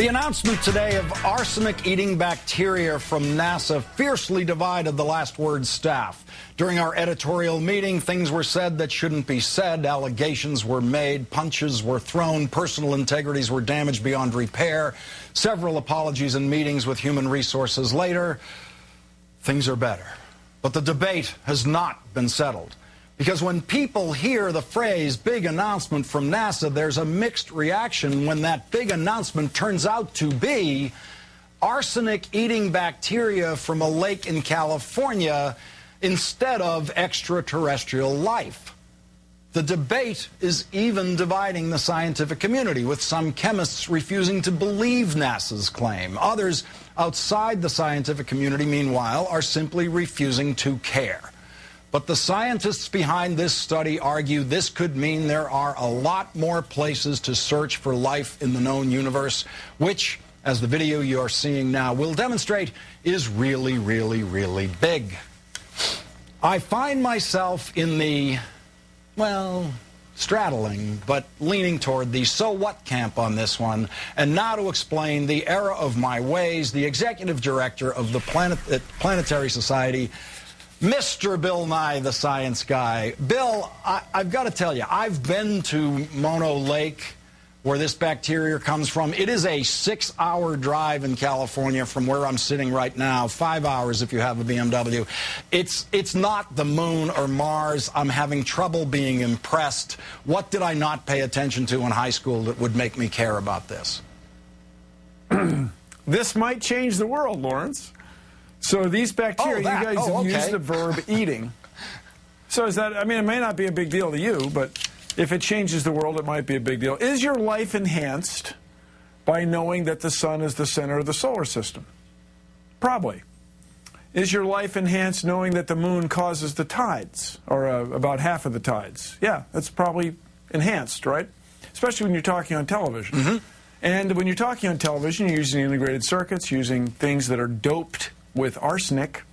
The announcement today of arsenic-eating bacteria from NASA fiercely divided the Last Word staff. During our editorial meeting, things were said that shouldn't be said, allegations were made, punches were thrown, personal integrities were damaged beyond repair. Several apologies and meetings with Human Resources later, things are better. But the debate has not been settled. Because when people hear the phrase big announcement from NASA, there's a mixed reaction when that big announcement turns out to be arsenic-eating bacteria from a lake in California instead of extraterrestrial life. The debate is even dividing the scientific community, with some chemists refusing to believe NASA's claim. Others outside the scientific community, meanwhile, are simply refusing to care. But the scientists behind this study argue this could mean there are a lot more places to search for life in the known universe, which, as the video you're seeing now will demonstrate, is really, really, really big. I find myself in the, well, straddling, but leaning toward the so what camp on this one. And now to explain the error of my ways, the executive director of the Planetary Society, Mr. Bill Nye, the science guy. Bill, I've got to tell you, I've been to Mono Lake, where this bacteria comes from. It is a 6-hour drive in California from where I'm sitting right now, 5 hours if you have a BMW. It's not the moon or Mars. I'm having trouble being impressed. What did I not pay attention to in high school that would make me care about this? This might change the world, Lawrence. So these bacteria, you guys have used the verb eating. So is that, I mean, it may not be a big deal to you, but if it changes the world, it might be a big deal. Is your life enhanced by knowing that the sun is the center of the solar system? Probably. Is your life enhanced knowing that the moon causes the tides, or about half of the tides? Yeah, that's probably enhanced, right? Especially when you're talking on television. Mm-hmm. And when you're talking on television, you're using integrated circuits, using things that are doped with arsenic.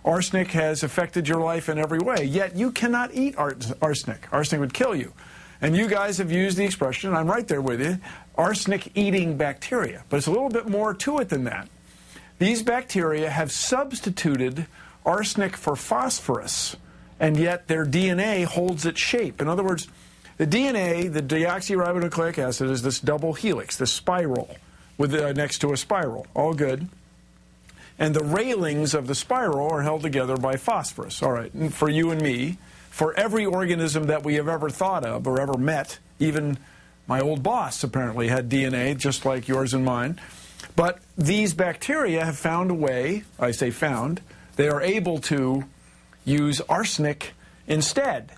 Arsenic has affected your life in every way, yet you cannot eat arsenic. Arsenic would kill you. And you guys have used the expression, and I'm right there with you, arsenic-eating bacteria. But it's a little bit more to it than that. These bacteria have substituted arsenic for phosphorus, and yet their DNA holds its shape. In other words, the DNA, the deoxyribonucleic acid, is this double helix, this spiral, with next to a spiral. All good. And the railings of the spiral are held together by phosphorus. All right, and for you and me, for every organism that we have ever thought of or ever met, even my old boss apparently had DNA just like yours and mine. But these bacteria have found a way, I say found, they are able to use arsenic instead.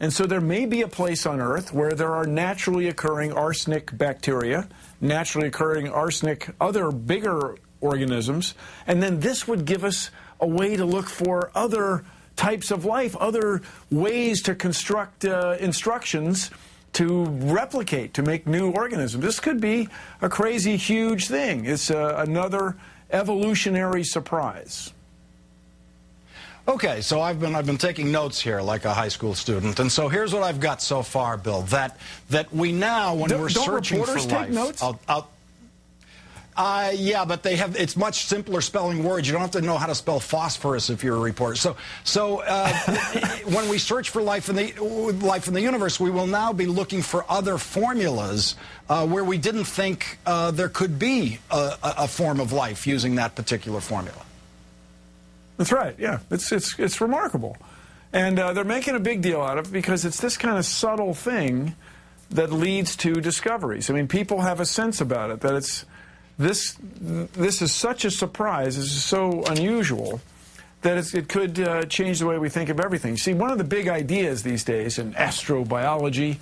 And so there may be a place on Earth where there are naturally occurring arsenic bacteria, naturally occurring arsenic other bigger organisms, and then this would give us a way to look for other types of life, other ways to construct instructions to replicate, to make new organisms. This could be a crazy, huge thing. It's another evolutionary surprise. Okay, so I've been taking notes here like a high school student, and so here's what I've got so far, Bill. That we now, when we're searching for life, take notes? Yeah, but they have. It's much simpler spelling words. You don't have to know how to spell phosphorus if you're a reporter. So when we search for life in the universe, we will now be looking for other formulas where we didn't think there could be a form of life using that particular formula. That's right. Yeah, it's remarkable, and they're making a big deal out of it because it's this kind of subtle thing that leads to discoveries. I mean, people have a sense about it that it's. This is such a surprise, this is so unusual, that it could change the way we think of everything. See, one of the big ideas these days in astrobiology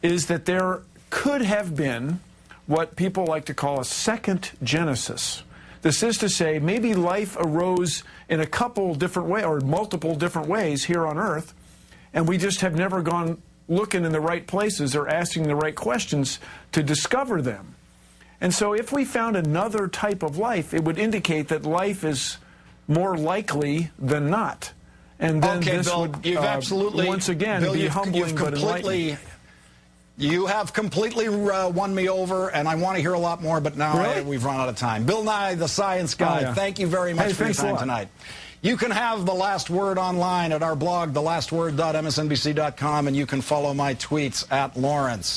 is that there could have been what people like to call a second genesis. This is to say, maybe life arose in a couple different ways, or multiple different ways here on Earth, and we just have never gone looking in the right places or asking the right questions to discover them. And so if we found another type of life, it would indicate that life is more likely than not. And then okay, this Bill, would you've absolutely, once again Bill, be you've humbling but enlightening. You have completely won me over, and I want to hear a lot more, but now we've run out of time. Bill Nye, the Science Guy, thank you very much for your time tonight. You can have The Last Word online at our blog, thelastword.msnbc.com, and you can follow my tweets at Lawrence.